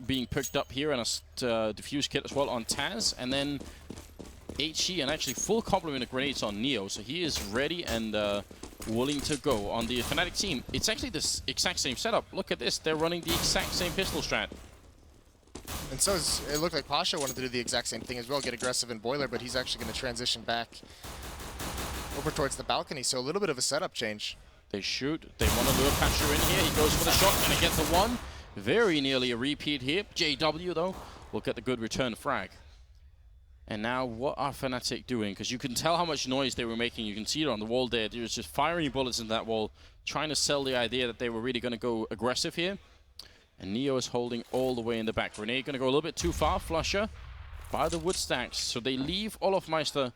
being picked up here and a diffuse kit as well on Taz. And then HE and actually full complement of grenades on Neo. So he is ready and willing to go on the Fnatic team. It's actually this exact same setup. Look at this. They're running the exact same pistol strat. And so it looked like Pasha wanted to do the exact same thing as well, get aggressive in Boiler, but he's actually going to transition back over towards the balcony. So a little bit of a setup change. They shoot. They want to lure Pasha in here. He goes for the shot. Going to get the one. Very nearly a repeat here. JW, though, will get the good return frag. And now, what are Fnatic doing? Because you can tell how much noise they were making. You can see it on the wall there. They were just firing bullets in that wall, trying to sell the idea that they were really going to go aggressive here. And Neo is holding all the way in the back. Grenade going to go a little bit too far. Flusher by the wood stacks. So they leave Olofmeister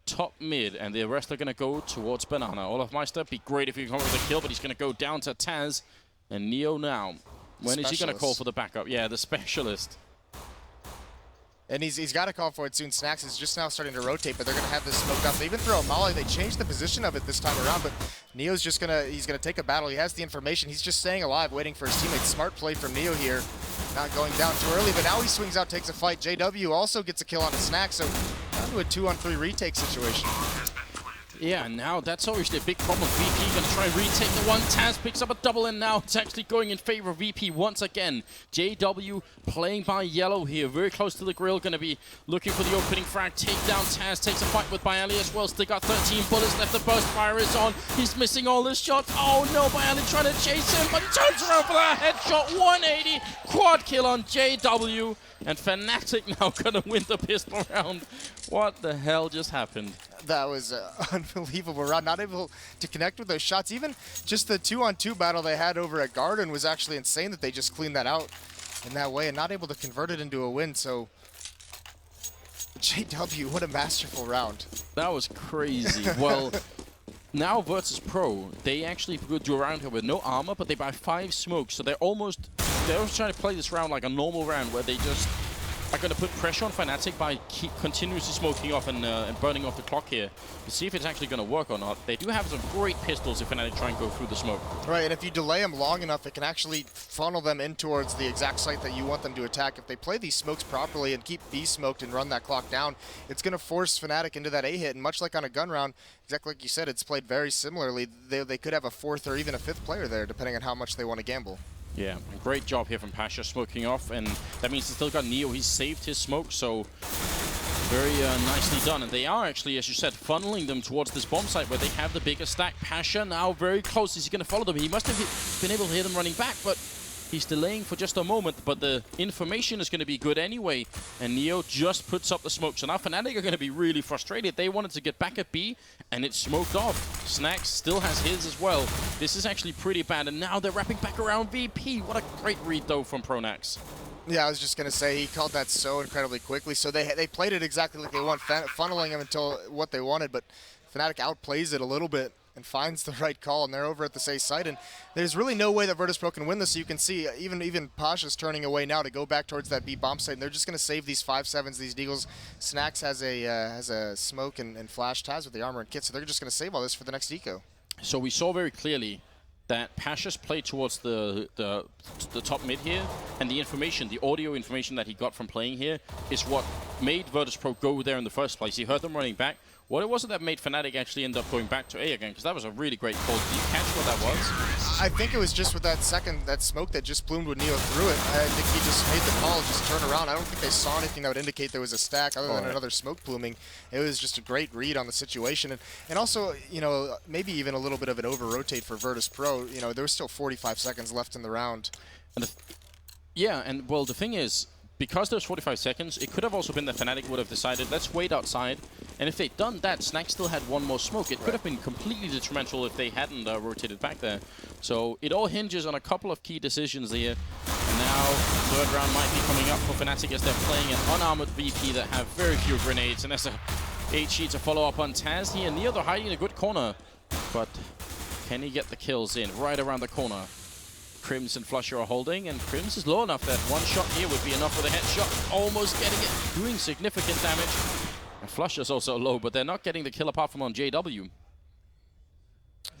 top mid, and the rest are going to go towards Banana. Olofmeister, be great if you come up with a kill, but he's going to go down to Taz. And Neo now. When is he going to call for the backup? Yeah, the specialist. And he's got to call for it soon. Snax is just now starting to rotate, but they're going to have this smoked up. They even throw a molly. They changed the position of it this time around, but Neo's just he's going to take a battle. He has the information. He's just staying alive, waiting for his teammates. Smart play from Neo here. Not going down too early, but now he swings out, takes a fight. JW also gets a kill on a Snack, so down to a 2-on-3 retake situation. Yeah, now that's obviously a big problem. VP going to try and retake the one. Taz picks up a double, and now it's actually going in favor of VP once again. JW playing by yellow here, very close to the grill. Going to be looking for the opening frag. Take down Taz, takes a fight with Byali as well. Still got 13 bullets left. The burst fire is on. He's missing all the shots. Oh no, Byali trying to chase him, but he turns around for that headshot. 180, quad kill on JW. And Fnatic now going to win the pistol round. What the hell just happened? That was an unbelievable round. Not able to connect with those shots. Even just the 2-on-2 battle they had over at Garden was actually insane that they just cleaned that out in that way and not able to convert it into a win. So JW, what a masterful round. That was crazy. Well, now Virtus.pro, they actually do a round here with no armor, but they buy 5 smokes. So they're always trying to play this round like a normal round where they just are going to put pressure on Fnatic by continuously smoking off and burning off the clock here to see if it's actually going to work or not. They do have some great pistols if Fnatic try and go through the smoke. Right, and if you delay them long enough, it can actually funnel them in towards the exact site that you want them to attack. If they play these smokes properly and keep B smoked and run that clock down, it's going to force Fnatic into that A hit. And much like on a gun round, exactly like you said, it's played very similarly. They could have a 4th or even a 5th player there, depending on how much they want to gamble. Yeah, great job here from Pasha smoking off, and that means he's still got Neo. He's saved his smoke, so very nicely done. And they are actually, as you said, funneling them towards this bomb site where they have the bigger stack. Pasha now very close. Is he going to follow them? He must have been able to hear them running back, but he's delaying for just a moment. But the information is going to be good anyway, and Neo just puts up the smoke. So now Fnatic are going to be really frustrated. They wanted to get back at B, and it's smoked off. Snax still has his as well. This is actually pretty bad, and now they're wrapping back around VP. What a great read, though, from Pronax. Yeah, I was just going to say, he called that so incredibly quickly. So they played it exactly like they want, funneling him until what they wanted, but Fnatic outplays it a little bit and finds the right call, and they're over at the safe site. And there's really no way that Virtus.pro can win this. So you can see even Pasha's turning away now to go back towards that B bomb site, and they're just going to save these 5-7s, these deagles. Snax has a smoke and flash Taz with the armor and kit, so they're just going to save all this for the next eco. So we saw very clearly that Pasha's play towards the top mid here, and the information, the audio information that he got from playing here is what made Virtus.pro go there in the first place. He heard them running back. What was it that made Fnatic actually end up going back to A again? Because that was a really great call. Did you catch what that was? I think it was just with that smoke that just bloomed when Neo threw it. I think he just made the call, just turn around. I don't think they saw anything that would indicate there was a stack other than another smoke blooming. It was just a great read on the situation. And also, you know, maybe even a little bit of an over-rotate for Virtus.pro. You know, there was still 45 seconds left in the round. And yeah, and well, the thing is, because there's 45 seconds, it could have also been that Fnatic would have decided, let's wait outside. And if they'd done that, Snack still had one more smoke. It could have been completely detrimental if they hadn't rotated back there. So it all hinges on a couple of key decisions there. And now, third round might be coming up for Fnatic as they're playing an unarmored VP that have very few grenades. And there's a HE to follow up on Taz here. Neo, they're hiding in a good corner. But can he get the kills in right around the corner? Crims and Flusher are holding, and Crims is low enough that one shot here would be enough for the headshot. Almost getting it, doing significant damage. And Flusher's also low, but they're not getting the kill apart from on JW.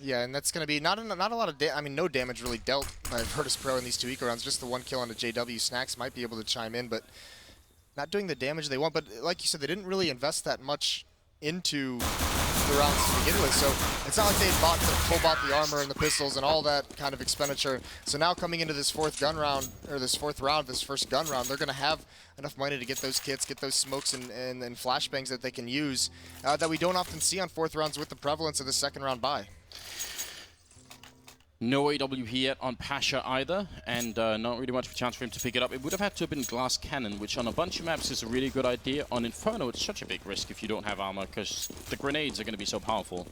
Yeah, and that's going to be not a lot of no damage really dealt by Virtus.pro in these 2 eco rounds. Just the 1 kill on the JW. Snacks might be able to chime in, but not doing the damage they want. But like you said, they didn't really invest that much into the rounds to begin with, so it's not like they full bought the armor and the pistols and all that kind of expenditure. So now coming into this fourth gun round, or this first gun round, they're going to have enough money to get those kits, get those smokes and flashbangs that they can use that we don't often see on 4th rounds with the prevalence of the 2nd round buy. No AWP yet on Pasha either, and not really much of a chance for him to pick it up. It would have had to have been Glass Cannon, which on a bunch of maps is a really good idea. On Inferno, it's such a big risk if you don't have armor, because the grenades are going to be so powerful.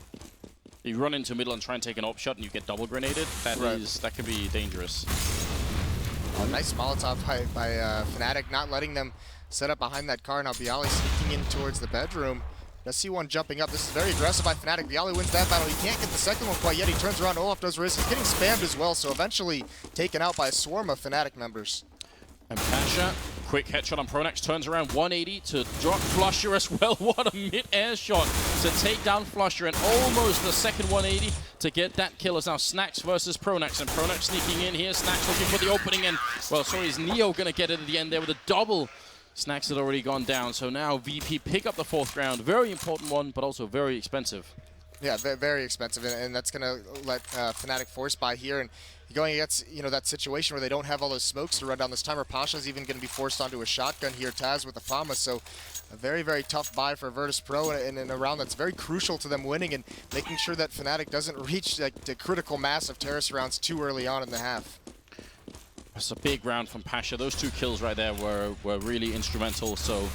You run into middle and try and take an op shot and you get double grenaded, that could be dangerous. Nice Molotov by Fnatic, not letting them set up behind that car. Now Bialy sneaking in towards the bedroom. Does see one jumping up. This is very aggressive by Fnatic. Bialy wins that battle. He can't get the second one quite yet. He turns around. Olaf does risk. He's getting spammed as well, so eventually taken out by a swarm of Fnatic members. And Pasha, quick headshot on Pronax, turns around 180 to drop Flusher as well. What a mid-air shot to take down Flusher, and almost the second 180 to get that kill. Is now Snacks versus Pronax, and Pronax sneaking in here. Snacks looking for the opening, and, well, sorry, is Neo going to get it at the end there with a double? Snacks had already gone down, so now VP pick up the 4th round. Very important one, but also very expensive. Yeah, very expensive, and that's going to let Fnatic force buy here. And going against, that situation where they don't have all those smokes to run down this timer. Pasha's even going to be forced onto a shotgun here. Taz with the Fama, so a very, very tough buy for Virtus.pro in a round that's very crucial to them winning and making sure that Fnatic doesn't reach the critical mass of terrace rounds too early on in the half. That's a big round from Pasha. Those 2 kills right there were really instrumental, so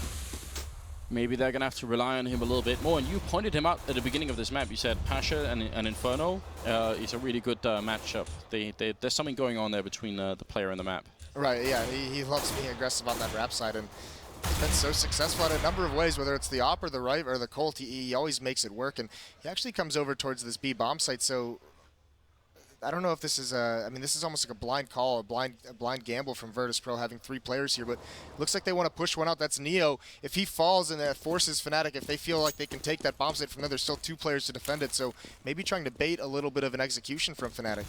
maybe they're going to have to rely on him a little bit more. And you pointed him out at the beginning of this map. You said Pasha and Inferno is a really good matchup. There's something going on there between the player and the map. Right, yeah. He loves being aggressive on that rap side, and he's been so successful in a number of ways, whether it's the op or the right or the Colt. He always makes it work, and he actually comes over towards this B bomb site, so I don't know if this is this is almost like a blind call, a blind gamble from Virtus.pro having 3 players here, but it looks like they want to push one out. That's Neo. If he falls and that forces Fnatic, if they feel like they can take that bomb site from there, there's still 2 players to defend it, so maybe trying to bait a little bit of an execution from Fnatic.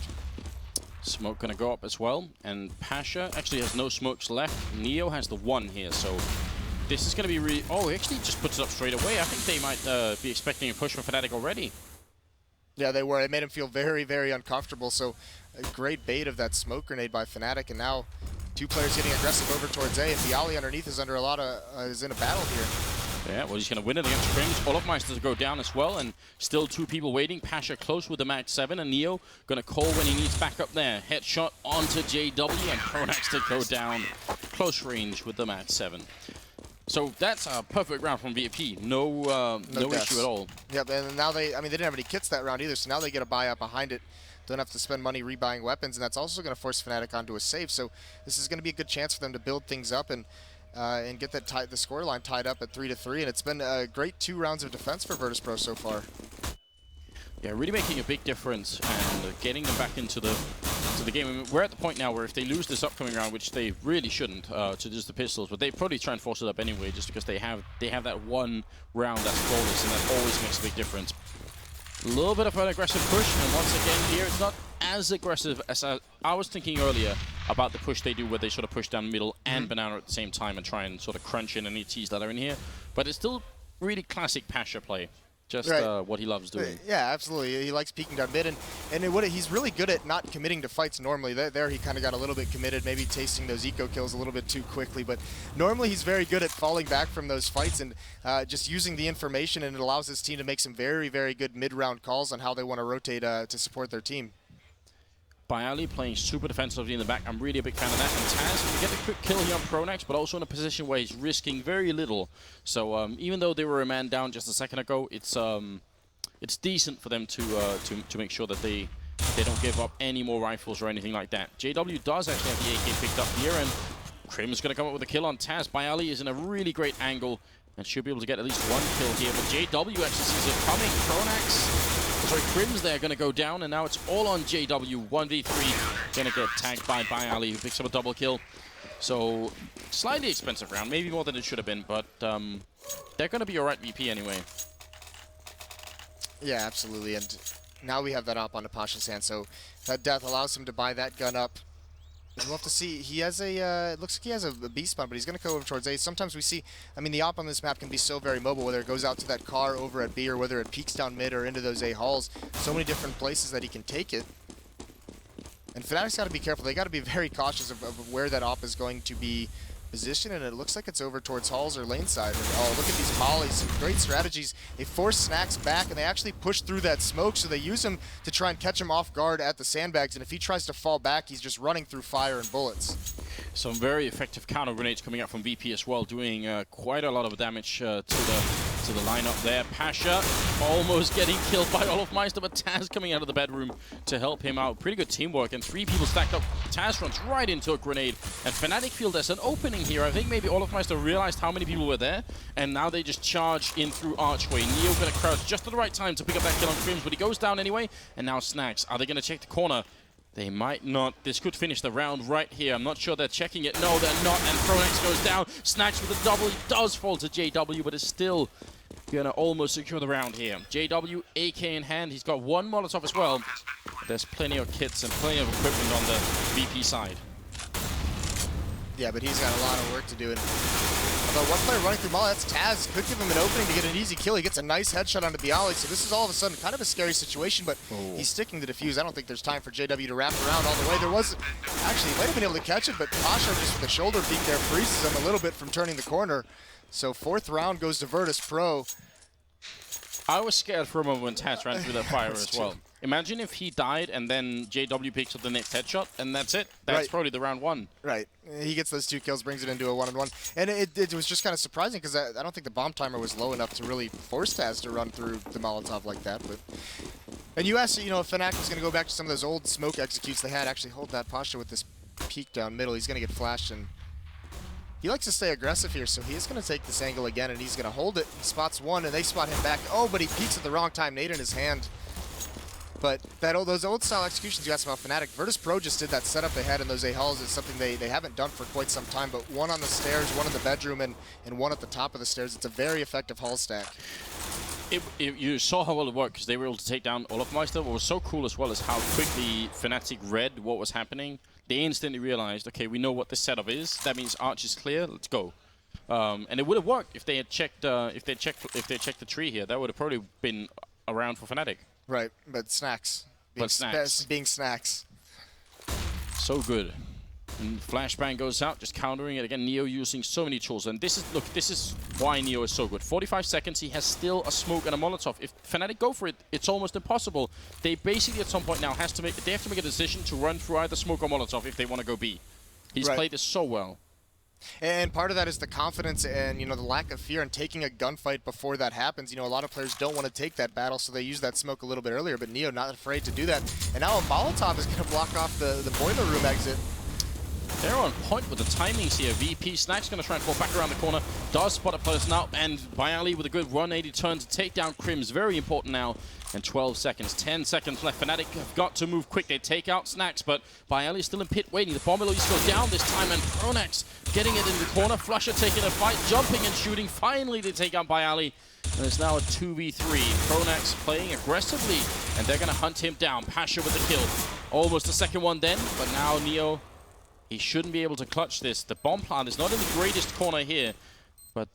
Smoke going to go up as well, and Pasha actually has no smokes left. Neo has the 1 here, so this is going to be oh, he actually just puts it up straight away. I think they might be expecting a push from Fnatic already. Yeah, they were. It made him feel very, very uncomfortable. So a great bait of that smoke grenade by Fnatic, and now 2 players getting aggressive over towards A, and Bialy underneath is under a lot of is in a battle here. Yeah, well, he's going to win it against Crims. Olaf Meister to go down as well, and still 2 people waiting. Pasha close with the Mag 7, and Neo going to call when he needs back up there. Headshot onto JW, and Pronax to go down close range with the Mag 7. So that's a perfect round from VP. No issue at all. Yep, and now they didn't have any kits that round either, so now they get a buy up behind it. Don't have to spend money rebuying weapons, and that's also going to force Fnatic onto a save. So this is going to be a good chance for them to build things up and get the scoreline tied up at 3-3. And it's been a great 2 rounds of defense for Virtus.pro so far. Yeah, really making a big difference and getting them back into the game. I mean, we're at the point now where if they lose this upcoming round, which they really shouldn't, to just the pistols, but they probably try and force it up anyway, just because they have that 1 round that's flawless, and that always makes a big difference. A little bit of an aggressive push, and once again here, it's not as aggressive as I was thinking earlier about the push they do, where they sort of push down middle and banana at the same time and try and sort of crunch in any Ts that are in here. But it's still really classic Pasha play. Just what he loves doing. Yeah, absolutely. He likes peeking down mid, and he's really good at not committing to fights normally. There he kind of got a little bit committed, maybe tasting those eco kills a little bit too quickly, but normally he's very good at falling back from those fights and just using the information, and it allows his team to make some very, very good mid-round calls on how they want to rotate to support their team. Bialy playing super defensively in the back. I'm really a big fan of that. And Taz can get a quick kill here on Pronax, but also in a position where he's risking very little. So even though they were a man down just a second ago, it's decent for them to make sure that they don't give up any more rifles or anything like that. JW does actually have the AK picked up here, and Crim's going to come up with a kill on Taz. Bialy is in a really great angle and should be able to get at least 1 kill here, but JW actually sees it coming. Pronax... Sorry, Crim's there going to go down, and now it's all on JW. 1v3, going to get tagged by Bialy, who picks up a double kill. So, slightly expensive round, maybe more than it should have been, but they're going to be alright VP anyway. Yeah, absolutely, and now we have that op onto Pasha's hand, so that death allows him to buy that gun up. We'll have to see. He has a, it looks like he has a B spawn, but he's going to go over towards A. Sometimes we see, I mean, the op on this map can be so very mobile, whether it goes out to that car over at B or whether it peeks down mid or into those A halls. So many different places that he can take it. And Fnatic's got to be careful. They got to be very cautious of where that op is going to be positioned, and it looks like it's over towards halls or lane side. And, oh, look at these mollies, some great strategies. They force Snacks back, and they actually push through that smoke, so they use him to try and catch him off guard at the sandbags, and if he tries to fall back, he's just running through fire and bullets. Some very effective counter grenades coming out from VP as well, doing quite a lot of damage to the lineup there. Pasha almost getting killed by Olofmeister, but Taz coming out of the bedroom to help him out. Pretty good teamwork, and 3 people stacked up. Taz runs right into a grenade, and Fnatic feel there's an opening here. I think maybe Olofmeister realized how many people were there, and now they just charge in through Archway. Neo gonna crouch just at the right time to pick up that kill on Crims, but he goes down anyway, and now Snacks. Are they gonna check the corner? They might not. This could finish the round right here. I'm not sure they're checking it. No, they're not, and Pronex goes down. Snacks with a double. He does fall to JW, but is still gonna almost secure the round here. JW, AK in hand. He's got 1 Molotov as well. There's plenty of kits and plenty of equipment on the VP side. Yeah, but he's got a lot of work to do. And although one player running through Molly, that's Taz. Could give him an opening to get an easy kill. He gets a nice headshot onto Bialy, so this is all of a sudden kind of a scary situation, but he's sticking to defuse. I don't think there's time for JW to wrap around all the way. There was, actually, he might have been able to catch it, but Pasha just with a shoulder peek there freezes him a little bit from turning the corner. So 4th round goes to Virtus.pro. I was scared for a moment when Taz ran through that fire as well. Imagine if he died and then JW picks up the next headshot, and that's it. That's probably the round 1. Right. He gets those 2 kills, brings it into a 1-on-1. And it was just kind of surprising because I don't think the bomb timer was low enough to really force Taz to run through the Molotov like that. But and you asked, you know, if Fnatic was going to go back to some of those old smoke executes they had. Actually, hold that Pasha with this peek down middle. He's going to get flashed, and he likes to stay aggressive here, so he is going to take this angle again, and he's going to hold it. He spots one, and they spot him back. Oh, but he peeks at the wrong time. Nade in his hand. But those old style executions you asked about Fnatic, Virtus.pro just did that setup they had in those A halls. It's something they haven't done for quite some time, but 1 on the stairs, 1 in the bedroom, and 1 at the top of the stairs. It's a very effective hall stack. You saw how well it worked because they were able to take down Olofmeister. What was so cool as well is how quickly Fnatic read what was happening. They instantly realized, okay, we know what this setup is. That means Arch is clear. Let's go. And it would have worked if they had checked if they checked the tree here. That would have probably been around for Fnatic. Right, but Snacks. Being Snacks. So good. And Flashbang goes out, just countering it again. Neo using so many tools, and this is why Neo is so good. 45 seconds, he has still a smoke and a Molotov. If Fnatic go for it, it's almost impossible. They basically at some point now have to make a decision to run through either smoke or Molotov if they want to go B. He's played this so well. And part of that is the confidence and, you know, the lack of fear in taking a gunfight before that happens. You know, a lot of players don't want to take that battle, so they use that smoke a little bit earlier, but Neo not afraid to do that. And now a Molotov is going to block off the boiler room exit. They're on point with the timings here. VP Snack's going to try and fall back around the corner. Does spot a person out, and Bialy with a good 180 turn to take down Crims. Very important now. And 12 seconds, 10 seconds left. Fnatic have got to move quick. They take out Snacks, but Bialy's still in pit waiting. The bomb will go down this time, and Pronex getting it in the corner. Flusher taking a fight, jumping and shooting. Finally, they take out Bialy. And it's now a 2v3. Pronex playing aggressively, and they're going to hunt him down. Pasha with the kill. Almost the second one then, but now Neo, he shouldn't be able to clutch this. The bomb plant is not in the greatest corner here, but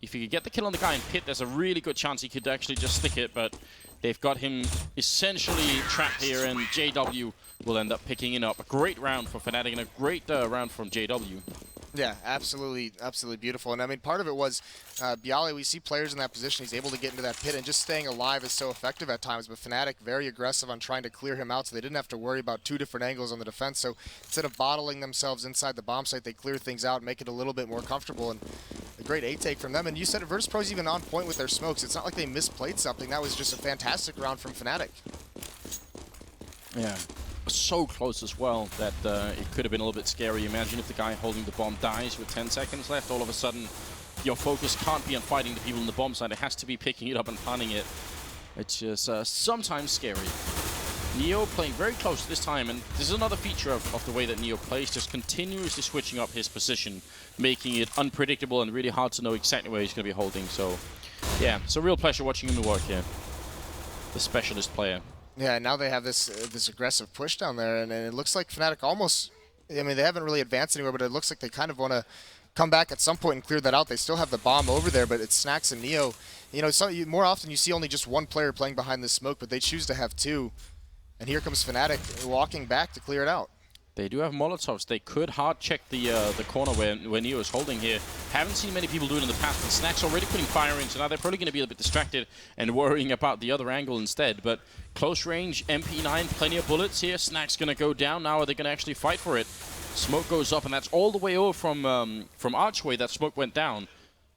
if he could get the kill on the guy in pit, there's a really good chance he could actually just stick it, but they've got him essentially trapped here, and JW will end up picking it up. A great round for Fnatic and a great round from JW. Yeah, absolutely, absolutely beautiful. And I mean, part of it was Bialy, we see players in that position, he's able to get into that pit, and just staying alive is so effective at times, but Fnatic very aggressive on trying to clear him out, so they didn't have to worry about 2 different angles on the defense. So instead of bottling themselves inside the bomb site, they clear things out, make it a little bit more comfortable, and a great A-take from them. And you said it, Virtus.pro's even on point with their smokes. It's not like they misplayed something. That was just a fantastic round from Fnatic. Yeah. So close as well that it could have been a little bit scary. Imagine if the guy holding the bomb dies with 10 seconds left. All of a sudden, your focus can't be on fighting the people in the bomb side. It has to be picking it up and planting it. It's just sometimes scary. Neo playing very close this time, and this is another feature of the way that Neo plays, just continuously switching up his position, making it unpredictable and really hard to know exactly where he's going to be holding. So, yeah, it's a real pleasure watching him work here. The specialist player. Yeah, now they have this this aggressive push down there, and it looks like Fnatic almost, I mean, they haven't really advanced anywhere, but it looks like they kind of want to come back at some point and clear that out. They still have the bomb over there, but it's Snax and Neo. You know, more often you see only just one player playing behind the smoke, but they choose to have two. And here comes Fnatic walking back to clear it out. They do have Molotovs. They could hard check the corner where Neo is holding here. Haven't seen many people do it in the past, but Snack's already putting fire in, so now they're probably going to be a little bit distracted and worrying about the other angle instead. But close range, MP9, plenty of bullets here. Snack's going to go down. Now are they going to actually fight for it? Smoke goes up, and that's all the way over from Archway. That smoke went down.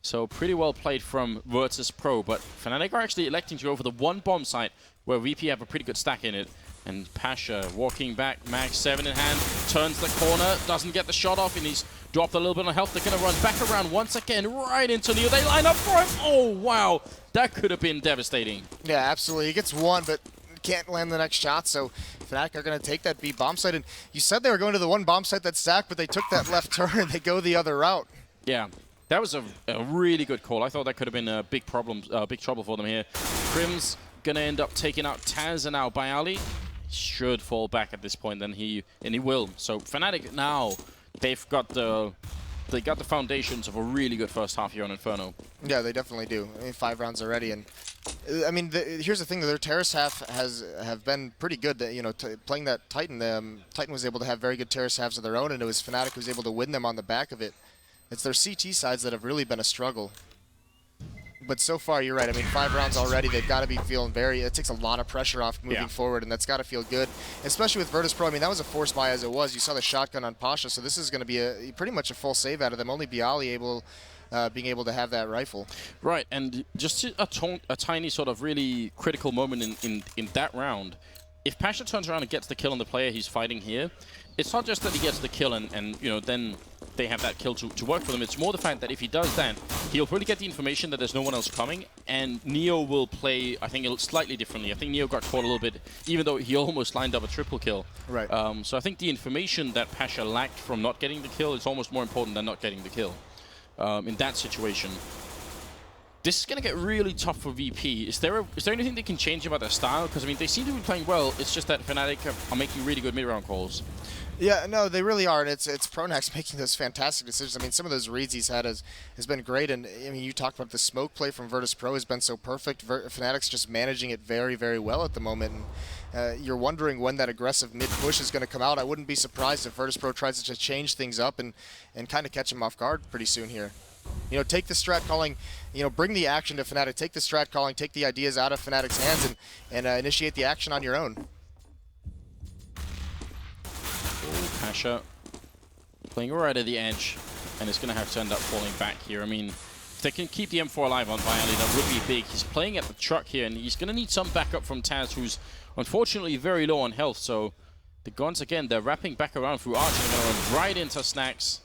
So pretty well played from Virtus.pro, but Fnatic are actually electing to go for the one bomb site where VP have a pretty good stack in it. And Pasha walking back, Mag 7 in hand, turns the corner, doesn't get the shot off, and he's dropped a little bit of health. They're going to run back around once again, right into Neo. They line up for him. Oh, wow. That could have been devastating. Yeah, absolutely. He gets one, but can't land the next shot, so Fnatic are going to take that B bomb site. And you said they were going to the one bomb site that's stacked, but they took that left turn and they go the other route. Yeah. That was a really good call. I thought that could have been a big problem, big trouble for them here. Crim's going to end up taking out Taz, and now Bayali should fall back at this point, and he will. So Fnatic now, they've got the foundations of a really good first half here on Inferno. Yeah, they definitely do. I mean, 5 rounds already, and I mean, here's the thing: their terrace half have been pretty good. That, you know, playing that Titan, Titan was able to have very good terrace halves of their own, and it was Fnatic who was able to win them on the back of it. It's their CT sides that have really been a struggle. But so far, you're right. I mean, 5 rounds already. They've got to be feeling it takes a lot of pressure off moving forward, and that's got to feel good, especially with Virtus.pro. I mean, that was a force buy as it was. You saw the shotgun on Pasha, so this is going to be pretty much a full save out of them. Only Bialy being able to have that rifle. Right, and just a tiny sort of really critical moment in that round. If Pasha turns around and gets the kill on the player he's fighting here, it's not just that he gets the kill and you know, then they have that kill to work for them. It's more the fact that if he does that, he'll probably get the information that there's no one else coming, and Neo will play, I think, slightly differently. I think Neo got caught a little bit, even though he almost lined up a triple kill. Right. So I think the information that Pasha lacked from not getting the kill is almost more important than not getting the kill in that situation. This is going to get really tough for VP. Is there anything they can change about their style? Because, I mean, they seem to be playing well. It's just that Fnatic are making really good mid-round calls. Yeah, no, they really are, and it's Pronax making those fantastic decisions. I mean, some of those reads he's had has been great, and I mean, you talked about the smoke play from Virtus.pro has been so perfect. Fnatic's just managing it very, very well at the moment, and you're wondering when that aggressive mid-push is going to come out. I wouldn't be surprised if Virtus.pro tries to change things up and kind of catch him off guard pretty soon here. You know, take the strat calling, you know, bring the action to Fnatic, take the strat calling, take the ideas out of Fnatic's hands, and initiate the action on your own. Pasha playing right at the edge, and it's going to have to end up falling back here. I mean, if they can keep the M4 alive on Bialy, that would be big. He's playing at the truck here, and he's going to need some backup from Taz, who's unfortunately very low on health. So the guns, again, they're wrapping back around through Arch, and they're going to run right into Snax.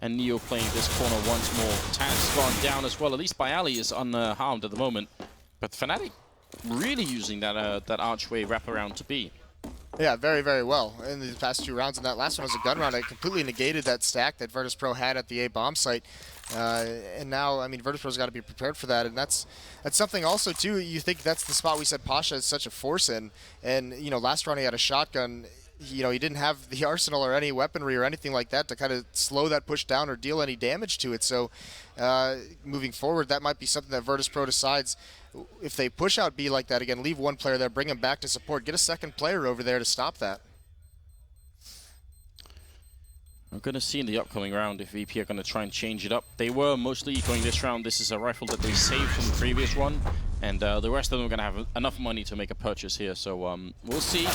And Neo playing this corner once more. Taz gone down as well. At least Bialy is unharmed at the moment. But Fnatic really using that archway wraparound to be. Yeah, very, very well in the past 2 rounds. And that last one was a gun round. It completely negated that stack that Virtus.pro had at the A bomb site. And now, I mean, Virtus.pro's got to be prepared for that. And that's something also, too, you think that's the spot we said Pasha is such a force in. And, you know, last round he had a shotgun. You know, he didn't have the arsenal or any weaponry or anything like that to kind of slow that push down or deal any damage to it. So moving forward, that might be something that Virtus.pro decides. If they push out B like that again, leave one player there, bring him back to support, get a second player over there to stop that. We're going to see in the upcoming round if VP are going to try and change it up. They were mostly going this round. This is a rifle that they saved from the previous one. And the rest of them are going to have enough money to make a purchase here. So we'll see.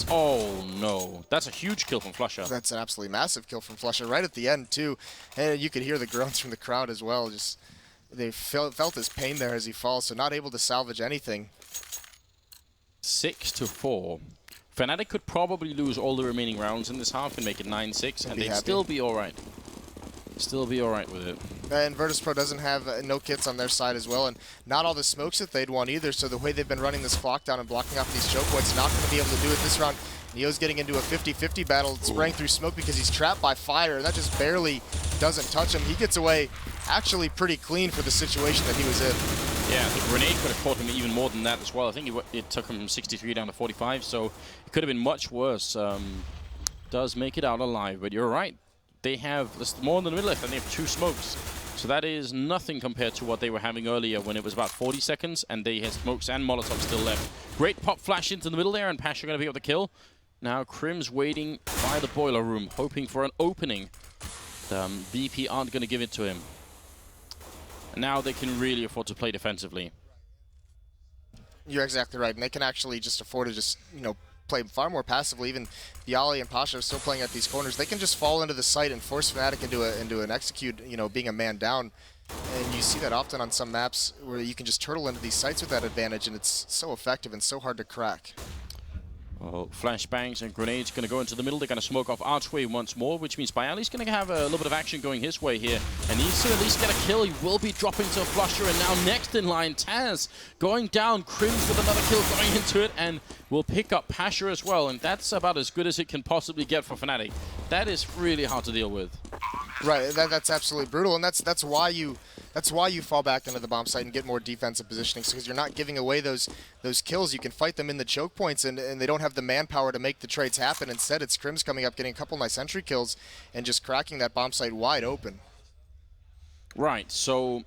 Oh, no. That's a huge kill from Flusher. That's an absolutely massive kill from Flusher right at the end, too. And you could hear the groans from the crowd as well. Just they felt his pain there as he falls, so not able to salvage anything. 6-4. Fnatic could probably lose all the remaining rounds in this half and make it 9-6, and they'd still be all right. Still be all right with it. And Virtus.pro doesn't have no kits on their side as well, and not all the smokes that they'd want either, so the way they've been running this clock down and blocking off these choke points, not going to be able to do it this round. Neo's getting into a 50-50 battle, spraying through smoke because he's trapped by fire. That just barely doesn't touch him. He gets away actually pretty clean for the situation that he was in. Yeah, the grenade could have caught him even more than that as well. I think it took him from 63 down to 45, so it could have been much worse. Does make it out alive, but you're right. They have there's more in the middle left, and they have 2 smokes. So that is nothing compared to what they were having earlier when it was about 40 seconds, and they had smokes and Molotov still left. Great pop flash into the middle there, and Pasha going to be able to kill. Now Crim's waiting by the boiler room, hoping for an opening. VP aren't going to give it to him. And now they can really afford to play defensively. You're exactly right, and they can actually just afford to just, play far more passively. Even Bialy and Pasha are still playing at these corners. They can just fall into the site and force Fnatic into an execute, being a man down. And you see that often on some maps where you can just turtle into these sites with that advantage, and it's so effective and so hard to crack. Well, flashbangs and grenades going to go into the middle. They're going to smoke off Archway once more, which means Bialy's going to have a little bit of action going his way here. And needs to at least get a kill. He will be dropping to a flusher, and now next in line, Taz going down. Crims with another kill going into it, and will pick up Pasha as well. And that's about as good as it can possibly get for Fnatic. That is really hard to deal with. Right, that's absolutely brutal, and that's why you fall back into the bomb site and get more defensive positioning, because you're not giving away those kills. You can fight them in the choke points, and they don't have the manpower to make the trades happen. Instead, it's Crims coming up, getting a couple nice entry kills, and just cracking that bomb site wide open. Right, so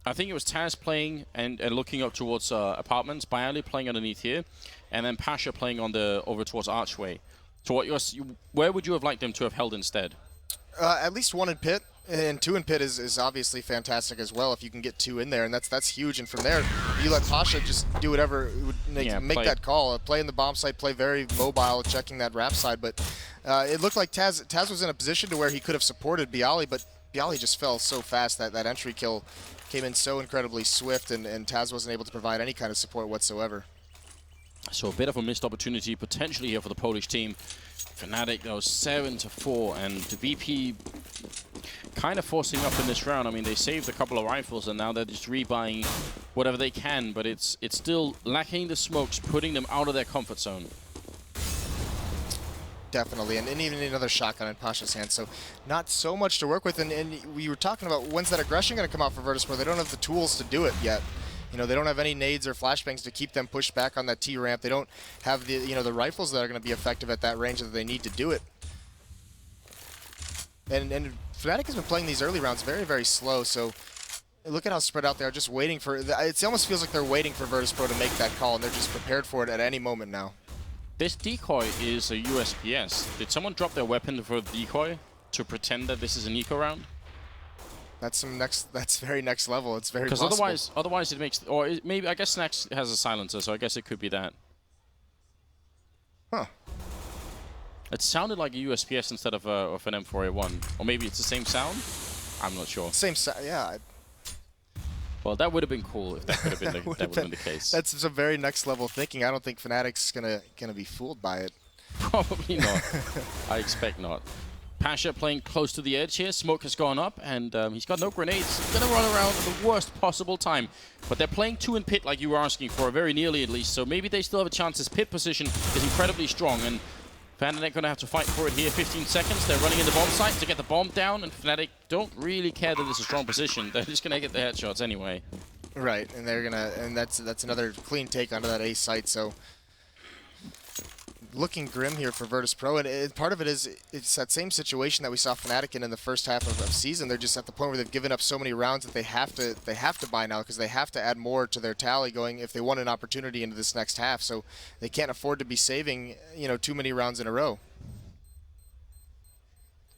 I think it was Taz playing and looking up towards apartments, Bialy playing underneath here, and then Pasha playing on over towards Archway. So where would you have liked them to have held instead? At least 1 in pit, and 2 in pit is obviously fantastic as well if you can get 2 in there, and that's huge. And from there, you let Pasha just do whatever would make that call. Play in the bomb site, play very mobile, checking that wrap side. But it looked like Taz was in a position to where he could have supported Bialy, but Bialy just fell so fast that entry kill came in so incredibly swift, and Taz wasn't able to provide any kind of support whatsoever. So a bit of a missed opportunity potentially here for the Polish team. Fnatic goes 7-4, and the VP kind of forcing up in this round. I mean, they saved a couple of rifles, and now they're just rebuying whatever they can, but it's still lacking the smokes, putting them out of their comfort zone. Definitely, and even another shotgun in Pasha's hand, so not so much to work with. And we were talking about when's that aggression going to come out for Virtus.pro. They don't have the tools to do it yet. They don't have any nades or flashbangs to keep them pushed back on that T ramp. They don't have the the rifles that are going to be effective at that range that they need to do it. And Fnatic has been playing these early rounds very, very slow. So look at how spread out they are, just waiting for. It almost feels like they're waiting for Virtus.pro to make that call, and they're just prepared for it at any moment now. This decoy is a USPS. Did someone drop their weapon for the decoy to pretend that this is an eco round? That's That's very next level. It's very possible. Because otherwise it makes, or maybe I guess Snax has a silencer, so I guess it could be that. Huh. It sounded like a USPS instead of an M4A1, or maybe it's the same sound. I'm not sure. Same sound, yeah. Well, that would have been cool if that could have been the, that would have been the case. That's some very next level thinking. I don't think Fnatic's gonna be fooled by it. Probably not. I expect not. Pasha playing close to the edge here. Smoke has gone up, and he's got no grenades. He's going to run around at the worst possible time. But they're playing 2 in pit like you were asking for, very nearly at least. So maybe they still have a chance. This pit position is incredibly strong, and Fnatic going to have to fight for it here. 15 seconds. They're running in the bomb site to get the bomb down, and Fnatic don't really care that it's a strong position. They're just going to get the headshots anyway. Right, and that's another clean take onto that A site. So looking grim here for Virtus.pro, and part of it is it's that same situation that we saw Fnatic in the first half of season. They're just at the point where they've given up so many rounds that they have to buy now, because they have to add more to their tally going if they want an opportunity into this next half. So they can't afford to be saving too many rounds in a row.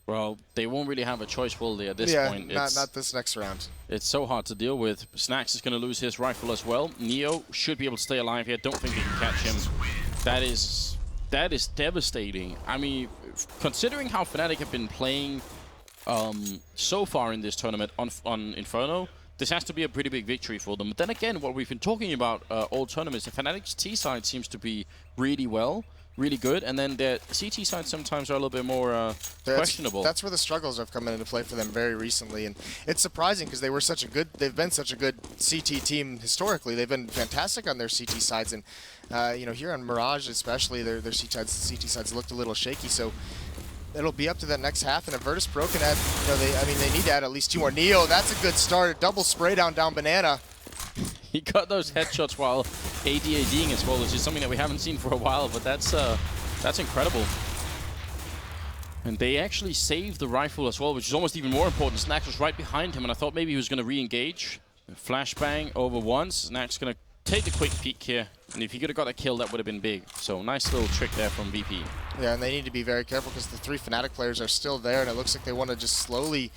Well, they won't really have a choice, will they, at this point? Yeah, not this next round. It's so hard to deal with. Snax is going to lose his rifle as well. Neo should be able to stay alive here. Don't think they can catch him. That is devastating. I mean, considering how Fnatic have been playing so far in this tournament on Inferno, this has to be a pretty big victory for them. But then again, what we've been talking about all tournaments, the Fnatic's T side seems to be really good, and then their CT side sometimes are a little bit more questionable. That's where the struggles have come into play for them very recently, and it's surprising because they've been such a good CT team historically. They've been fantastic on their CT sides, and here on Mirage especially, their CT sides looked a little shaky. So it'll be up to that next half, and if Virtus.pro can add, they need to add at least 2 more. Neo, that's a good start. Double spray down Banana. He got those headshots while ADing as well, which is something that we haven't seen for a while, but that's incredible. And they actually saved the rifle as well, which is almost even more important. Snax was right behind him, and I thought maybe he was going to re-engage. Flashbang over once. Snax going to take the quick peek here, and if he could have got a kill, that would have been big. So nice little trick there from VP. Yeah, and they need to be very careful because the 3 Fnatic players are still there, and it looks like they want to just slowly,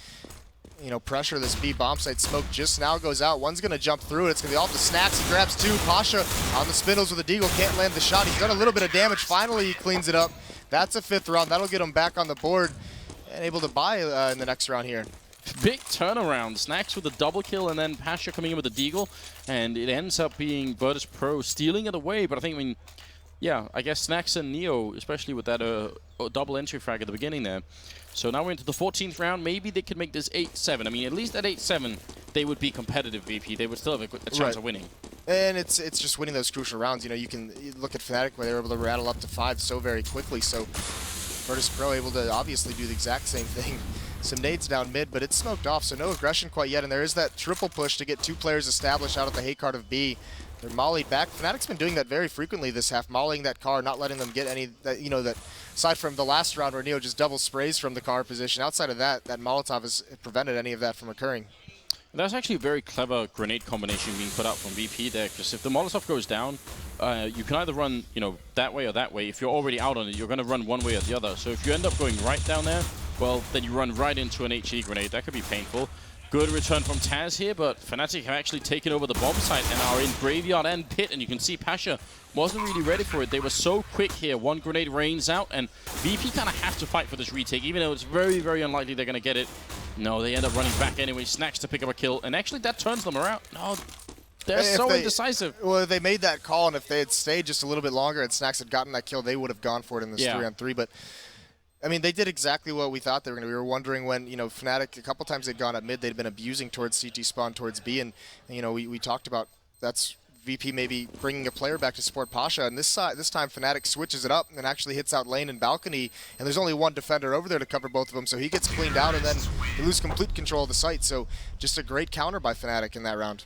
you know, pressure this B bomb site. Smoke just now goes out. One's going to jump through it. It's going to be off the Snax. He grabs 2. Pasha on the spindles with a deagle. Can't land the shot. He's done a little bit of damage. Finally, he cleans it up. That's a 5th round. That'll get him back on the board and able to buy in the next round here. Big turnaround. Snax with a double kill, and then Pasha coming in with a deagle. And it ends up being Virtus.pro stealing it away. But I mean, yeah, I guess Snax and Neo, especially with that double entry frag at the beginning there. So now we're into the 14th round. Maybe they could make this 8-7. I mean, at least at 8-7, they would be competitive, VP. They would still have a chance of winning. And it's just winning those crucial rounds. You know, you look at Fnatic where they were able to rattle up to 5 so very quickly. So Virtus.pro able to obviously do the exact same thing. Some nades down mid, but it's smoked off, so no aggression quite yet. And there is that triple push to get 2 players established out at the hay card of B. They're mollied back. Fnatic's been doing that very frequently this half, mollying that car, not letting them get any, you know, that aside from the last round where Neo just double sprays from the car position, outside of that, that Molotov has prevented any of that from occurring. That's actually a very clever grenade combination being put out from VP there, because if the Molotov goes down, you can either run, you know, that way or that way. If you're already out on it, you're going to run one way or the other. So if you end up going right down there, well, then you run right into an HE grenade. That could be painful. Good return from Taz here, but Fnatic have actually taken over the bomb site and are in Graveyard and Pit, and you can see Pasha wasn't really ready for it. They were so quick here. 1 grenade rains out, and VP kind of have to fight for this retake, even though it's very, very unlikely they're going to get it. No, they end up running back anyway. Snax to pick up a kill, and actually that turns them around. No, they're so indecisive. Well, they made that call, and if they had stayed just a little bit longer and Snax had gotten that kill, they would have gone for it in this 3-on-3, but I mean, they did exactly what we thought they were going to. We were wondering when, you know, Fnatic, a couple times they'd gone up mid, they'd been abusing towards CT spawn, towards B, and you know, we talked about that's VP maybe bringing a player back to support Pasha, and this time Fnatic switches it up and actually hits out lane and balcony, and there's only 1 defender over there to cover both of them, so he gets cleaned out, and then they lose complete control of the site, so just a great counter by Fnatic in that round.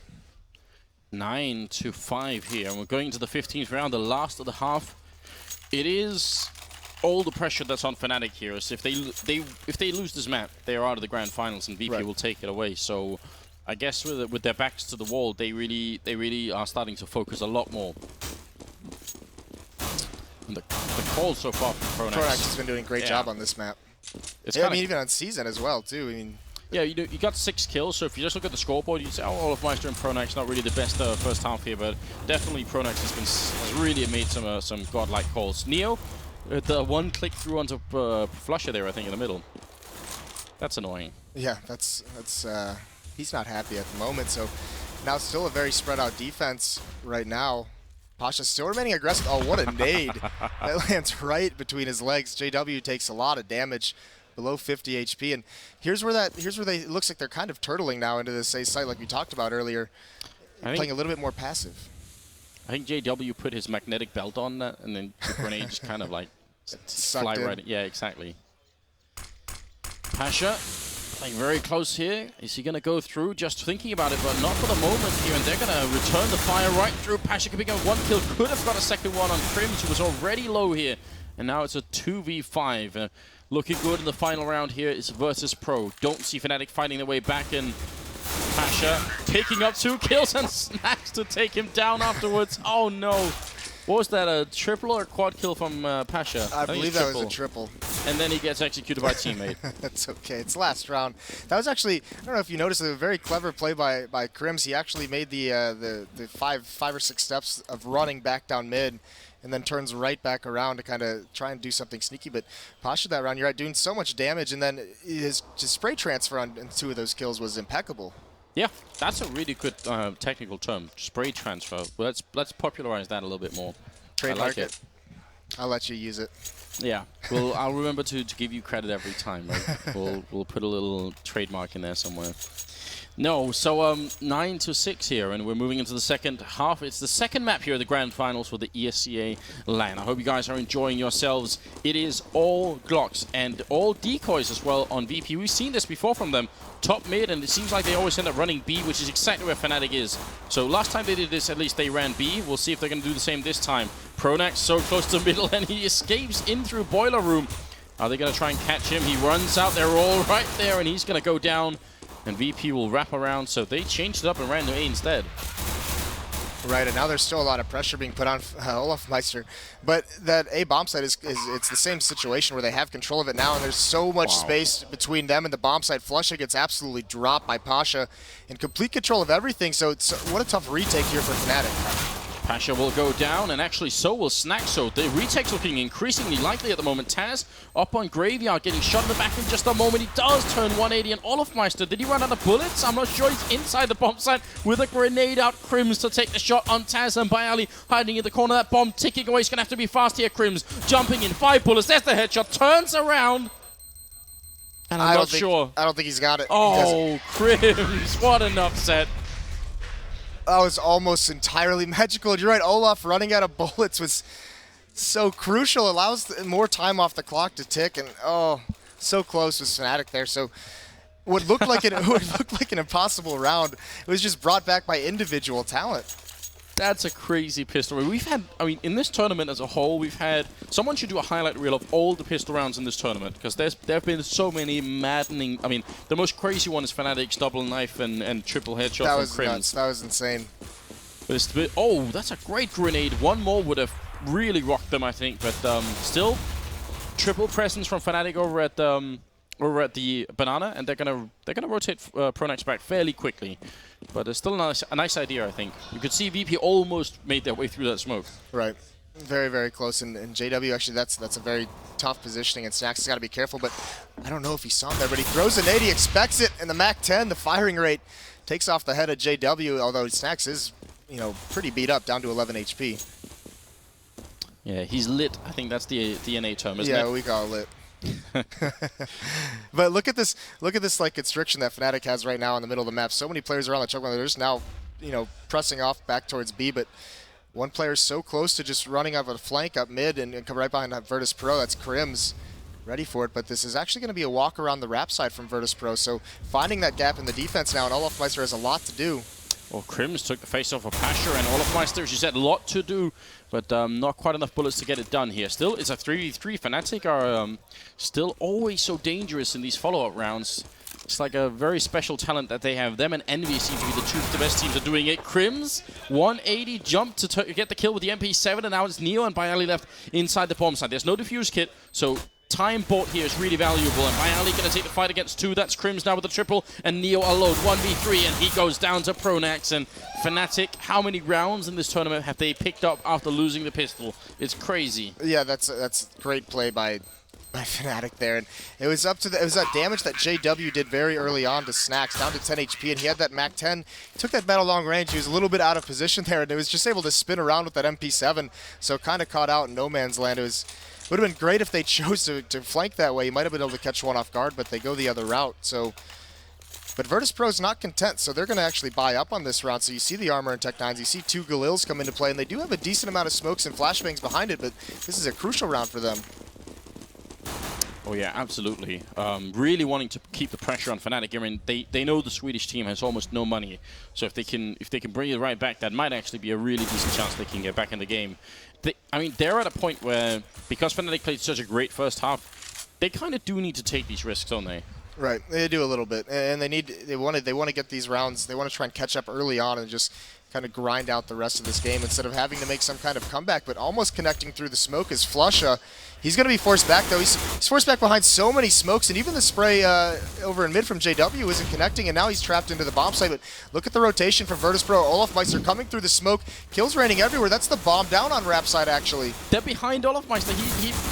9-5 here, and we're going into the 15th round, the last of the half. It is all the pressure that's on Fnatic here is if they lose this map, they are out of the grand finals, and VP will take it away. So I guess with their backs to the wall, they really are starting to focus a lot more. And the call so far from Pronax. Pronax has been doing a great job on this map. I mean, even on season as well too. I mean, yeah, you got 6 kills, so if you just look at the scoreboard, you'd say, oh, Olafmeister and Pronax not really the best first half here, but definitely Pronax has really made some godlike calls. Neo, the 1 click through onto Flusher there, I think, in the middle. That's annoying. Yeah, that's he's not happy at the moment. So now still a very spread out defense right now. Pasha still remaining aggressive. Oh, what a nade! That lands right between his legs. JW takes a lot of damage, below 50 HP, and here's where it looks like they're kind of turtling now into this ESEA site like we talked about earlier, playing a little bit more passive. I think JW put his magnetic belt on that, and then the grenade just kind of like fly right in. Yeah, exactly. Pasha playing very close here. Is he going to go through? Just thinking about it, but not for the moment here, and they're going to return the fire right through. Pasha can pick up 1 kill. Could have got a second one on Crims, who was already low here, and now it's a 2v5. Looking good in the final round here is Virtus.pro. Don't see Fnatic fighting their way back, and Pasha picking up 2 kills and Snax to take him down afterwards. Oh no. What was that, a triple or a quad kill from Pasha? I believe that was a triple. And then he gets executed by a teammate. That's okay. It's last round. That was actually, I don't know if you noticed, a very clever play by Crims. He actually made the 5 or 6 steps of running back down mid, and then turns right back around to kind of try and do something sneaky. But Pasha that round, you're right, doing so much damage, and then his spray transfer on 2 of those kills was impeccable. Yeah, that's a really good technical term, spray transfer. Well, let's popularize that a little bit more. Trademark it. I'll let you use it. Yeah, well, I'll remember to give you credit every time. Right? We'll put a little trademark in there somewhere. No, so 9-6 here, and we're moving into the second half. It's the second map here at the Grand Finals for the ESEA LAN. I hope you guys are enjoying yourselves. It is all Glocks and all decoys as well on VP. We've seen this before from them. Top mid, and it seems like they always end up running B, which is exactly where Fnatic is. So last time they did this, at least they ran B. We'll see if they're going to do the same this time. Pronax so close to middle, and he escapes in through Boiler Room. Are they going to try and catch him? He runs out. They're all right there, and he's going to go down. And VP will wrap around, so they changed it up and ran to A instead. Right, and now there's still a lot of pressure being put on Olafmeister. But that A bomb site is it's the same situation where they have control of it now, and there's so much space between them and the bomb site. Flusha gets absolutely dropped by Pasha in complete control of everything, so it's what a tough retake here for Fnatic. Pasha will go down, and actually so will Snack. So the retake's looking increasingly likely at the moment. Taz up on Graveyard, getting shot in the back in just a moment. He does turn 180, and Olafmeister, did he run out of bullets? I'm not sure. He's inside the bomb site with a grenade out. Crims to take the shot on Taz, and Bayali hiding in the corner. That bomb ticking away. He's going to have to be fast here. Crims jumping in. 5 bullets. There's the headshot. Turns around. And I'm not sure. I don't think he's got it. Oh, Crims. What an upset. That was almost entirely magical. You're right, Olaf running out of bullets was so crucial. Allows more time off the clock to tick, and oh, so close with Fnatic there. So what looked like an impossible round, it was just brought back by individual talent. That's a crazy pistol. We've had, I mean, in this tournament as a whole, we've had, someone should do a highlight reel of all the pistol rounds in this tournament, because there have been so many maddening, I mean, the most crazy one is Fnatic's double knife and triple headshot that from was Crims. Nuts. That was insane. But it's a bit, oh, that's a great grenade. One more would have really rocked them, I think, but still, triple presence from Fnatic over at the banana, and they're gonna rotate Pronax back fairly quickly. But it's still a nice idea, I think. You could see VP almost made their way through that smoke. Right. Very, very close. And JW, actually, that's a very tough positioning, and Snacks has got to be careful. But I don't know if he saw him there, but he throws a nade, he expects it, and the MAC-10, the firing rate, takes off the head of JW, although Snacks is, you know, pretty beat up, down to 11 HP. Yeah, he's lit. I think that's the NA term, isn't it? Yeah, we call it lit. But look at this like constriction that Fnatic has right now in the middle of the map. So many players around the choke line. They're just now, you know, pressing off back towards B, but one player is so close to just running up a flank up mid and come right behind that Virtus.pro. That's Crims, ready for it. But this is actually going to be a walk around the wrap side from Virtus.pro. So finding that gap in the defense now, and Olafmeister has a lot to do. Well, Crims took the face off of Pasha, and Olafmeister, as you said, a lot to do, but not quite enough bullets to get it done here. Still, it's a 3v3. Fnatic are still always so dangerous in these follow-up rounds. It's like a very special talent that they have. Them and Envy seem to be the best teams are doing it. Crims, 180, jump to get the kill with the MP7, and now it's Neo and Bayali left inside the bomb site. There's no defuse kit, so time bought here is really valuable, and Bayali going to take the fight against 2. That's Crims now with the triple, and Neo alone, 1v3, and he goes down to Pronax. And Fnatic, how many rounds in this tournament have they picked up after losing the pistol? It's crazy. Yeah, that's great play by Fnatic there, and it was up to it was that damage that JW did very early on to Snacks, down to 10 HP, and he had that MAC-10. He took that battle long range. He was a little bit out of position there, and it was just able to spin around with that MP7, so kind of caught out in no man's land. Would have been great if they chose to flank that way. You might have been able to catch one off guard, but they go the other route. So, but Virtus.pro is not content, so they're going to actually buy up on this round. So you see the armor and Tech-9s, you see 2 Galils come into play, and they do have a decent amount of smokes and flashbangs behind it, but this is a crucial round for them. Oh yeah, absolutely. Really wanting to keep the pressure on Fnatic. I mean, they know the Swedish team has almost no money, so if they can bring it right back, that might actually be a really decent chance they can get back in the game. I mean, they're at a point where, because Fnatic played such a great first half, they kind of do need to take these risks, don't they? Right, they do a little bit, and they want to get these rounds. They want to try and catch up early on and just kind of grind out the rest of this game instead of having to make some kind of comeback. But almost connecting through the smoke is Flusha. He's going to be forced back, though. He's forced back behind so many smokes, and even the spray over in mid from JW isn't connecting, and now he's trapped into the bomb site. But look at the rotation from Virtus.pro. Olafmeister coming through the smoke. Kills raining everywhere. That's the bomb down on wrap side, actually. They're behind Olafmeister.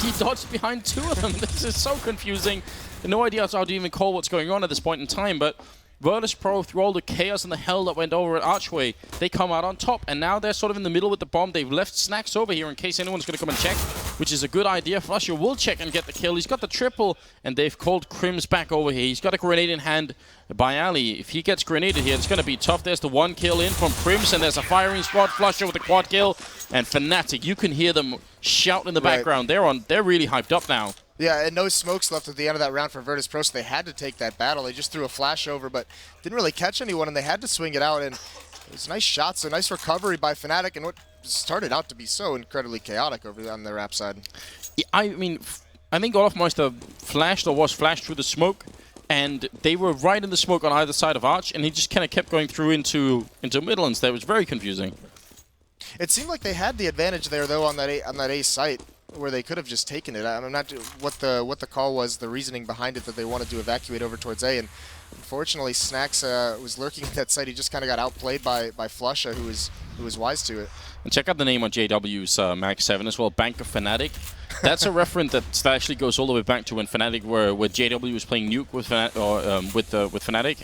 He dodged behind 2 of them. This is so confusing. No idea how to even call what's going on at this point in time, but Virtus.pro, through all the chaos and the hell that went over at Archway, they come out on top, and now they're sort of in the middle with the bomb. They've left Snacks over here in case anyone's going to come and check, which is a good idea. Flusher will check and get the kill. He's got the triple, and they've called Crims back over here. He's got a grenade in hand by Ali. If he gets grenaded here, it's going to be tough. There's the one kill in from Crims, and there's a firing squad. Flusher with the quad kill, and Fnatic, you can hear them shout in the background. They're really hyped up now. Yeah, and no smokes left at the end of that round for Virtus.pro, so they had to take that battle. They just threw a flash over, but didn't really catch anyone, and they had to swing it out. And it was a nice shot, so nice recovery by Fnatic, and what started out to be so incredibly chaotic over on the Rap side. Yeah, I mean, I think Olofmeister was flashed through the smoke, and they were right in the smoke on either side of Arch, and he just kind of kept going through into Midlands there. It was very confusing. It seemed like they had the advantage there, though, on that A site, where they could have just taken it. I'm not what the call was, the reasoning behind it that they wanted to evacuate over towards A, and unfortunately Snacks was lurking at that site. He just kind of got outplayed by Flusha, who was wise to it. And check out the name on JW's Mag 7 as well, Bank of Fnatic. That's a reference that actually goes all the way back to when Fnatic where JW was playing Nuke with Fnatic,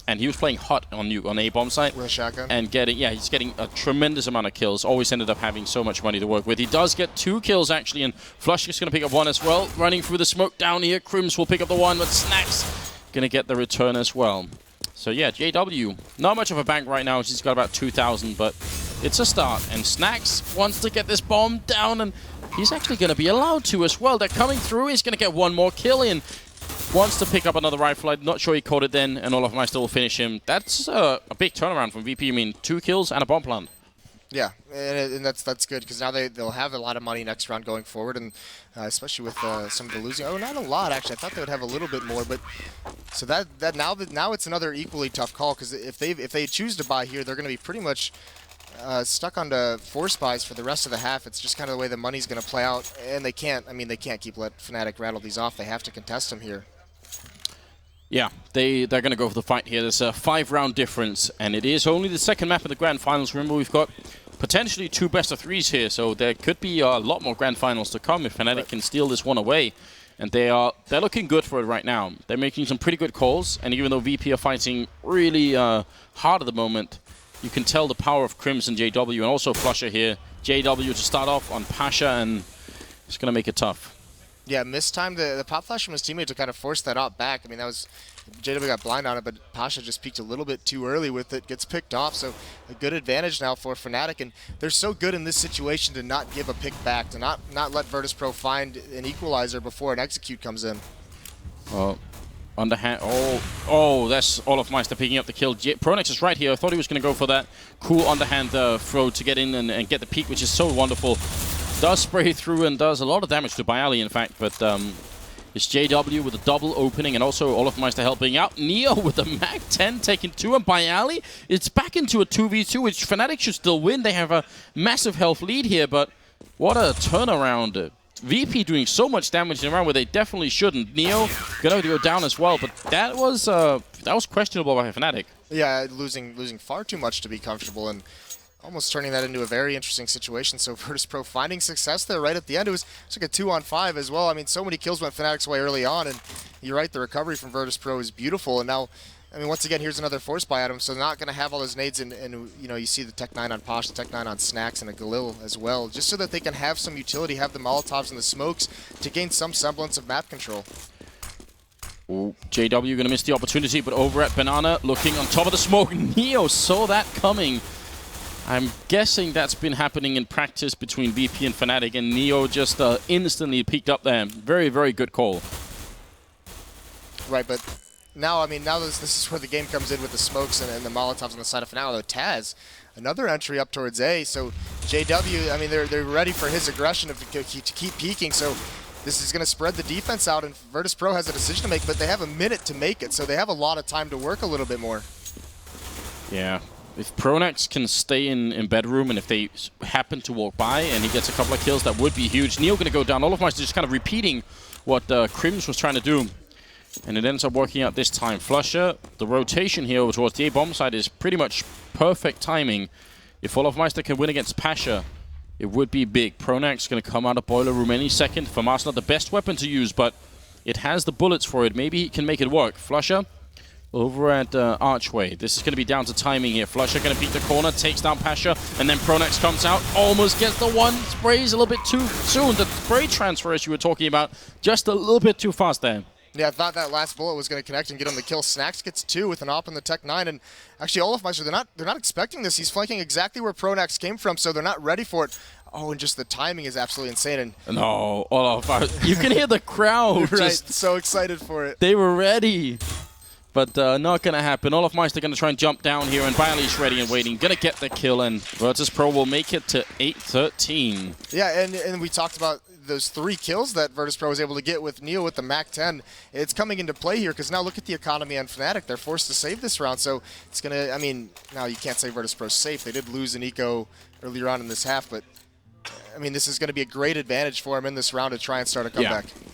and he was playing hot on Nuke on A bomb site with a shotgun, and he's getting a tremendous amount of kills. Always ended up having so much money to work with. He does get 2 kills actually, and Flush is going to pick up 1 as well. Running through the smoke down here, Crims will pick up the 1, but Snacks going to get the return as well. So yeah, JW, not much of a bank right now. She's got about 2,000, but it's a start. And Snacks wants to get this bomb down, and he's actually going to be allowed to as well. They're coming through. He's going to get 1 more kill in. Wants to pick up another rifle. I'm not sure he caught it then, and Olofmeister will finish him. That's a big turnaround from VP. I mean, 2 kills and a bomb plant. Yeah, and that's good, because now they'll have a lot of money next round going forward, and especially with some of the losing. Oh, not a lot actually. I thought they would have a little bit more, but so now it's another equally tough call, because if they choose to buy here, they're going to be pretty much stuck onto force buys for the rest of the half. It's just kind of the way the money's going to play out, and they can't. I mean, they can't keep let Fnatic rattle these off. They have to contest them here. Yeah, they're going to go for the fight here. There's a 5-round difference, and it is only the second map of the Grand Finals. Remember, we've got potentially 2 best-of-3s here, so there could be a lot more Grand Finals to come if Fnatic can steal this one away. And they're looking good for it right now. They're making some pretty good calls, and even though VP are fighting really hard at the moment, you can tell the power of Crims and JW, and also Flusher here. JW to start off on Pasha, and it's going to make it tough. Yeah, mistimed the pop flash from his teammate to kind of force that out back. I mean, that was JW got blind on it, but Pasha just peeked a little bit too early with it, gets picked off. So a good advantage now for Fnatic, and they're so good in this situation to not give a pick back, to not let Virtus.pro find an equalizer before an execute comes in. Well, underhand. Oh, that's Olofmeister picking up the kill. Pronex is right here. I thought he was going to go for that cool underhand throw to get in and get the peek, which is so wonderful. Does spray through and does a lot of damage to Bialy, in fact, but it's JW with a double opening, and also Olofmeister helping out. Neo with the Mag 10 taking 2, and Bialy, it's back into a 2v2, which Fnatic should still win. They have a massive health lead here, but what a turnaround. VP doing so much damage in a round where they definitely shouldn't. Neo gonna go down as well, but that was questionable by Fnatic. Yeah, losing far too much to be comfortable, and almost turning that into a very interesting situation. So Virtus.pro finding success there right at the end. It was like a 2-on-5 as well. I mean, so many kills went Fnatic's way early on, and you're right, the recovery from Virtus.pro is beautiful. And now, I mean, once again, here's another force buy at him, so they're not going to have all those nades, and you know, you see the Tech 9 on Posh, the Tech 9 on Snacks, and a Galil as well, just so that they can have some utility, have the Molotovs and the smokes to gain some semblance of map control. Ooh, JW going to miss the opportunity, but over at Banana, looking on top of the smoke, Neo saw that coming. I'm guessing that's been happening in practice between VP and Fnatic, and Neo just instantly peeked up there. Very, very good call. Right, but now, I mean, now this is where the game comes in with the smokes and the Molotovs on the side of Fnatic. Though Taz, another entry up towards A, so JW, I mean, they're ready for his aggression to keep peeking, so this is going to spread the defense out, and Virtus.pro has a decision to make, but they have a minute to make it, so they have a lot of time to work a little bit more. Yeah. If Pronex can stay in bedroom, and if they happen to walk by and he gets a couple of kills, that would be huge. Neo going to go down. Olofmeister just kind of repeating what Crims was trying to do. And it ends up working out this time. Flusher, the rotation here over towards the A-bomb side is pretty much perfect timing. If Olofmeister can win against Pasha, it would be big. Pronex going to come out of Boiler Room any second. FAMA's not the best weapon to use, but it has the bullets for it. Maybe he can make it work. Flusher over at Archway. This is going to be down to timing here. Flusher going to beat the corner, takes down Pasha, and then Pronax comes out, almost gets the one. Sprays a little bit too soon. The spray transfer, as you were talking about, just a little bit too fast there. Yeah, I thought that last bullet was going to connect and get him the kill. Snacks gets 2 with an op on the Tech 9, and actually Olafmeister, they're not expecting this. He's flanking exactly where Pronax came from, so they're not ready for it. Oh, and just the timing is absolutely insane. And no, you can hear the crowd. Right, just so excited for it. They were ready. But not going to happen. Olafmeister going to try and jump down here, and Bailey's ready and waiting. Going to get the kill, and Virtus.pro will make it to 8-13. Yeah, and we talked about those 3 kills that Virtus.pro was able to get with Neo with the MAC-10. It's coming into play here, because now look at the economy on Fnatic. They're forced to save this round, so it's going to, I mean, now you can't say Virtus.pro's safe. They did lose an eco earlier on in this half, but, I mean, this is going to be a great advantage for him in this round to try and start a comeback. Yeah.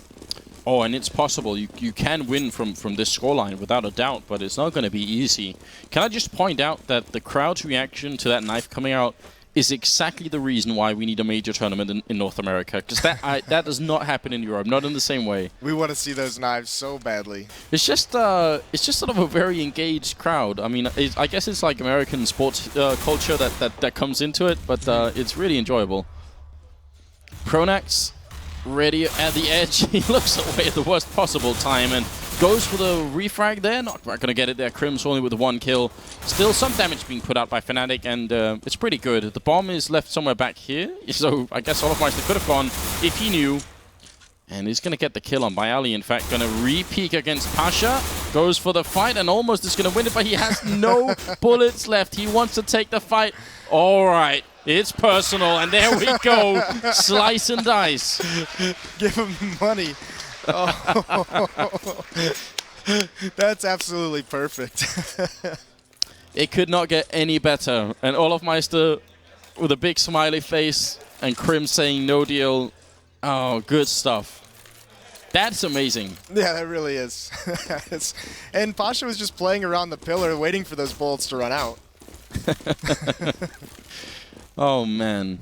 Oh, and it's possible. You can win from this scoreline without a doubt, but it's not going to be easy. Can I just point out that the crowd's reaction to that knife coming out is exactly the reason why we need a major tournament in North America, because that does not happen in Europe, not in the same way. We want to see those knives so badly. It's just sort of a very engaged crowd. I mean, I guess it's like American sports culture that comes into it, but it's really enjoyable. Pronax ready at the edge. He looks away at the worst possible time and goes for the refrag there. Not quite going to get it there. Crim's only with the 1 kill. Still some damage being put out by Fnatic, and it's pretty good. The bomb is left somewhere back here, so I guess Olafmeister could have gone if he knew. And he's going to get the kill on Bialy, in fact. Going to re-peek against Pasha. Goes for the fight and almost is going to win it, but he has no bullets left. He wants to take the fight. All right. It's personal, and there we go. Slice and dice. Give him money. Oh. That's absolutely perfect. It could not get any better. And Olafmeister with a big smiley face and Crim saying no deal. Oh, good stuff. That's amazing. Yeah, that really is. And Pasha was just playing around the pillar, waiting for those bullets to run out. Oh, man.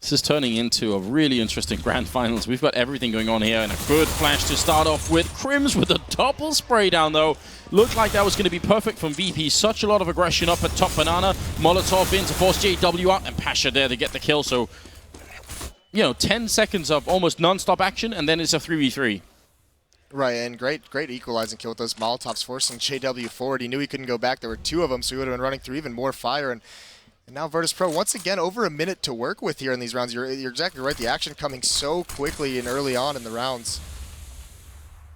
This is turning into a really interesting grand finals. We've got everything going on here, and a good flash to start off with. Crims with a double spray down, though. Looked like that was going to be perfect from VP. Such a lot of aggression up at top banana. Molotov in to force JW out, and Pasha there to get the kill. So, you know, 10 seconds of almost non-stop action, and then it's a 3v3. Right, and great equalizing kill with those Molotovs, forcing JW forward. He knew he couldn't go back. There were 2 of them, so he would have been running through even more fire. And now Virtus.pro, once again, over a minute to work with here in these rounds. You're exactly right. The action coming so quickly and early on in the rounds.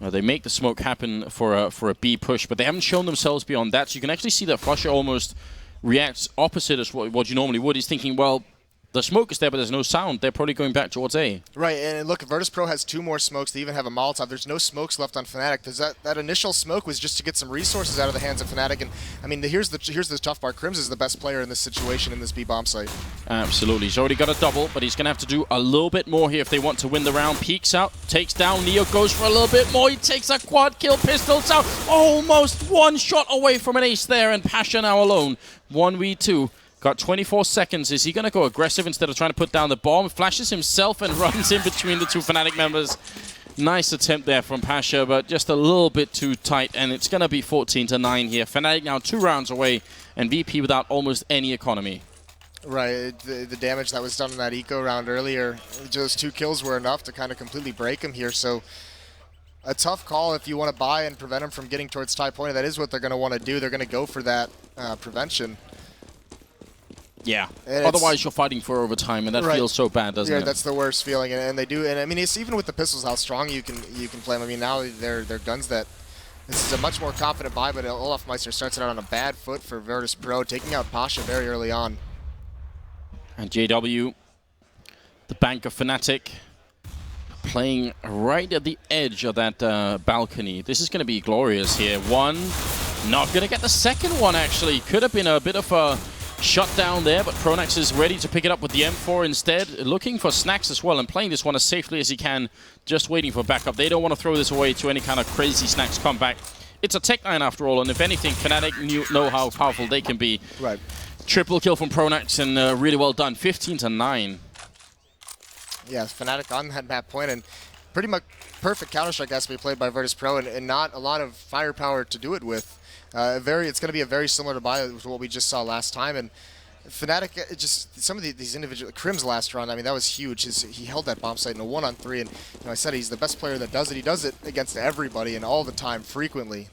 Well, they make the smoke happen for a B push, but they haven't shown themselves beyond that. So you can actually see that Flusher almost reacts opposite as what you normally would. He's thinking, well, the smoke is there, but there's no sound. They're probably going back towards A. Right, and look, Virtus.pro has 2 more smokes. They even have a Molotov. There's no smokes left on Fnatic. That initial smoke was just to get some resources out of the hands of Fnatic. And I mean, here's the tough part. Crims is the best player in this situation in this B bomb site. Absolutely. He's already got a double, but he's going to have to do a little bit more here if they want to win the round. Peeks out, takes down Neo, goes for a little bit more. He takes a quad kill, pistols out. Almost 1 shot away from an ace there, and Pasha now alone. 1v2. Got 24 seconds. Is he going to go aggressive instead of trying to put down the bomb? Flashes himself and runs in between the 2 Fnatic members. Nice attempt there from Pasha, but just a little bit too tight, and it's going to be 14-9 here. Fnatic now 2 rounds away, and VP without almost any economy. Right, the damage that was done in that eco round earlier, just 2 kills were enough to kind of completely break him here. So a tough call if you want to buy and prevent him from getting towards tie point. That is what they're going to want to do. They're going to go for that prevention. Yeah. Otherwise, you're fighting for overtime, and that feels so bad, doesn't it? Yeah, that's the worst feeling, and they do. And I mean, it's even with the pistols, how strong you can play them. I mean, now they're guns that. This is a much more confident buy, but Olafmeister starts it out on a bad foot for Virtus.pro, taking out Pasha very early on. And JW, the bank of Fnatic, playing right at the edge of that balcony. This is going to be glorious here. 1, not going to get the second one, actually. Could have been a bit of a shut down there, but Pronax is ready to pick it up with the M4 instead. Looking for snacks as well and playing this one as safely as he can, just waiting for backup. They don't want to throw this away to any kind of crazy snacks comeback. It's a Tech 9 after all, and if anything, Fnatic know how powerful they can be. Right. Triple kill from Pronax, and really well done. 15-9. Yeah, Fnatic on that map point, and pretty much perfect Counter-Strike has to be played by Virtus.pro and not a lot of firepower to do it with. It's going to be a very similar to what we just saw last time. And Fnatic, just some of these individual, Crim's last run, I mean, that was huge. He held that bomb site in a 1-on-3, and I said he's the best player that does it. He does it against everybody and all the time, frequently.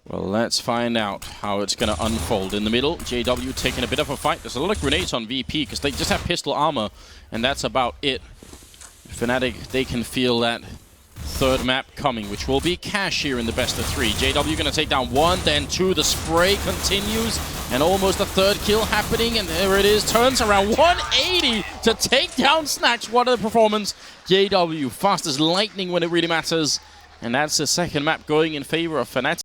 Well, let's find out how it's going to unfold. In the middle, JW taking a bit of a fight. There's a lot of grenades on VP because they just have pistol armor, and that's about it. Fnatic, they can feel that third map coming, which will be Cash here in the best of 3. JW going to take down 1, then 2. The spray continues, and almost a third kill happening, and there it is. Turns around 180 to take down Snacks. What a performance. JW, fast as lightning when it really matters. And that's the second map going in favor of Fnatic.